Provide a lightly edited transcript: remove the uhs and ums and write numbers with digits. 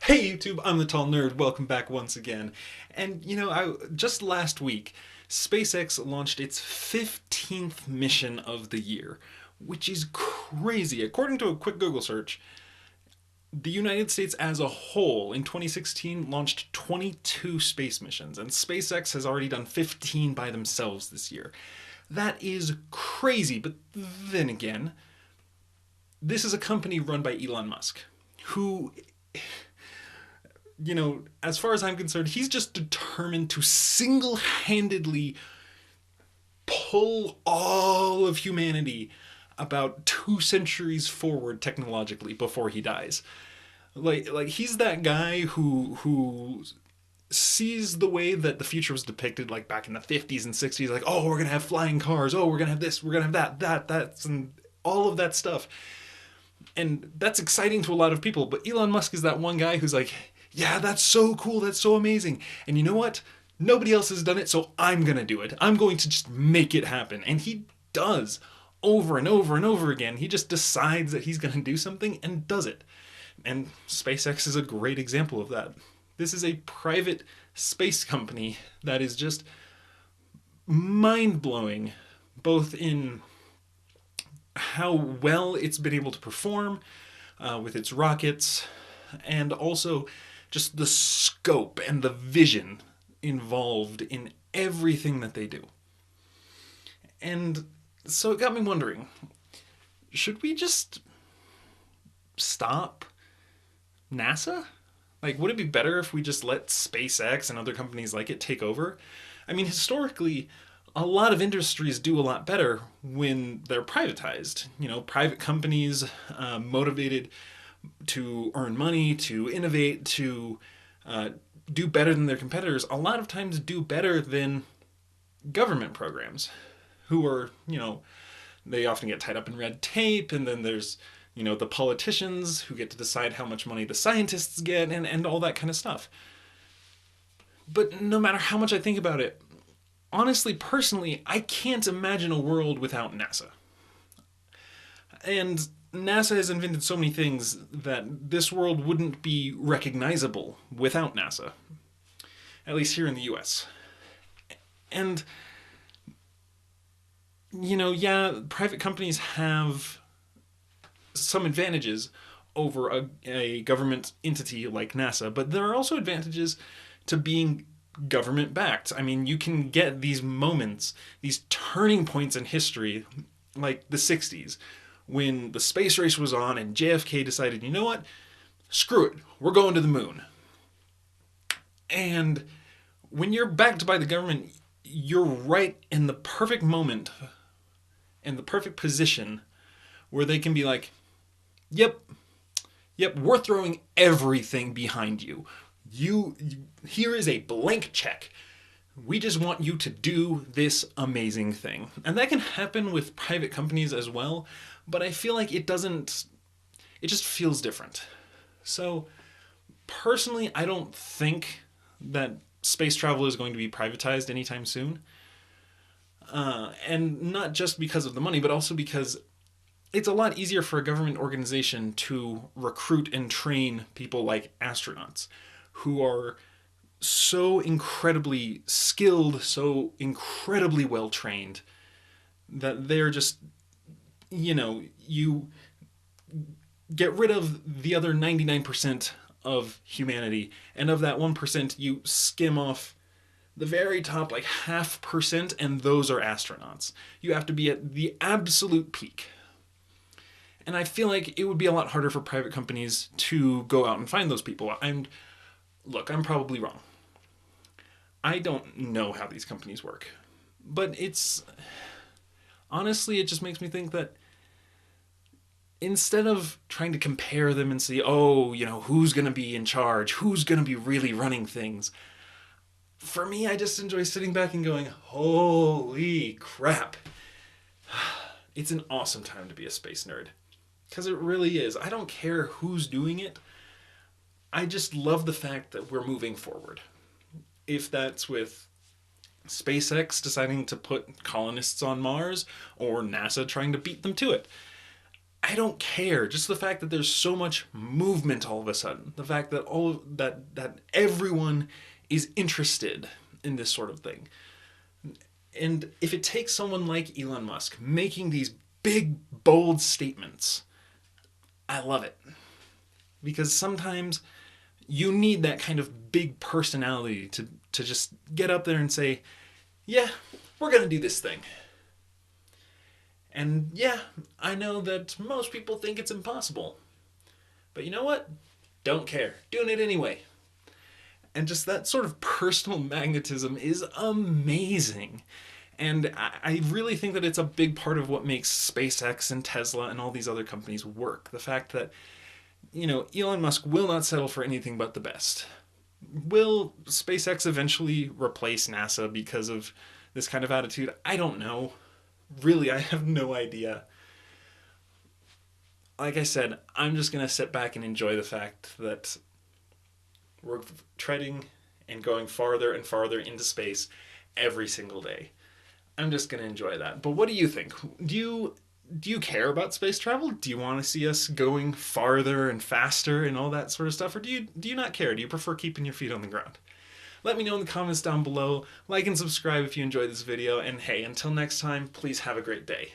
Hey YouTube, I'm the Tall Nerd. Welcome back once again. And just last week, SpaceX launched its 15th mission of the year, which is crazy. According to a quick Google search, the United States as a whole in 2016 launched 22 space missions, and SpaceX has already done 15 by themselves this year. That is crazy, but then again, this is a company run by Elon Musk, who, as far as I'm concerned, he's just determined to single handedly pull all of humanity about 2 centuries forward technologically before he dies. Like he's that guy who sees the way that the future was depicted, like back in the 50s and 60s, like, oh, we're gonna have flying cars, oh, we're gonna have this, we're gonna have that's and all of that stuff. And that's exciting to a lot of people, but Elon Musk is that one guy who's like, yeah, that's so cool, that's so amazing. And you know what? Nobody else has done it, so I'm gonna do it. I'm going to just make it happen. And he does over and over and over again. He just decides that he's gonna do something and does it. And SpaceX is a great example of that. This is a private space company that is just mind blowing, both in how well it's been able to perform with its rockets, and also just the scope and the vision involved in everything that they do. And so it got me wondering, should we just stop NASA? Like, would it be better if we just let SpaceX and other companies like it take over? I mean, historically, a lot of industries do a lot better when they're privatized. Private companies motivated to earn money, to innovate, to do better than their competitors, a lot of times do better than government programs, who are, they often get tied up in red tape, and then there's, the politicians who get to decide how much money the scientists get, and all that kind of stuff. But no matter how much I think about it, honestly, personally, I can't imagine a world without NASA. And NASA has invented so many things that this world wouldn't be recognizable without NASA, at least here in the US. And, yeah, private companies have some advantages over a government entity like NASA, but there are also advantages to being government backed. I mean, you can get these moments, these turning points in history, like the 60s, when the space race was on and JFK decided, you know what? Screw it. We're going to the moon. And when you're backed by the government, you're right in the perfect moment, in the perfect position where they can be like, yep, we're throwing everything behind you. Here is a blank check. We just want you to do this amazing thing. And that can happen with private companies as well, but I feel like it just feels different. So personally, I don't think that space travel is going to be privatized anytime soon. And not just because of the money, but also because it's a lot easier for a government organization to recruit and train people like astronauts, who are so incredibly skilled, so incredibly well trained, that they're just, you get rid of the other 99% of humanity, and of that 1%, you skim off the very top, like 0.5%, and those are astronauts. You have to be at the absolute peak. And I feel like it would be a lot harder for private companies to go out and find those people. Look, I'm probably wrong. I don't know how these companies work. But honestly, it just makes me think that instead of trying to compare them and see, oh, who's going to be in charge, who's going to be really running things, for me, I just enjoy sitting back and going, holy crap. It's an awesome time to be a space nerd. Because it really is. I don't care who's doing it. I just love the fact that we're moving forward. If that's with SpaceX deciding to put colonists on Mars, or NASA trying to beat them to it. I don't care. Just the fact that there's so much movement all of a sudden, the fact that that everyone is interested in this sort of thing. And if it takes someone like Elon Musk making these big, bold statements, I love it. Because sometimes you need that kind of big personality to just get up there and say, yeah, we're going to do this thing. And yeah, I know that most people think it's impossible. But you know what? Don't care. Doing it anyway. And just that sort of personal magnetism is amazing. And I really think that it's a big part of what makes SpaceX and Tesla and all these other companies work. The fact that, Elon Musk will not settle for anything but the best. Will SpaceX eventually replace NASA because of this kind of attitude? I don't know. Really, I have no idea. Like I said, I'm just going to sit back and enjoy the fact that we're treading and going farther and farther into space every single day. I'm just going to enjoy that. But what do you think? Do you care about space travel? Do you want to see us going farther and faster and all that sort of stuff? Or do you not care? Do you prefer keeping your feet on the ground? Let me know in the comments down below. Like and subscribe if you enjoyed this video. And hey, until next time, please have a great day.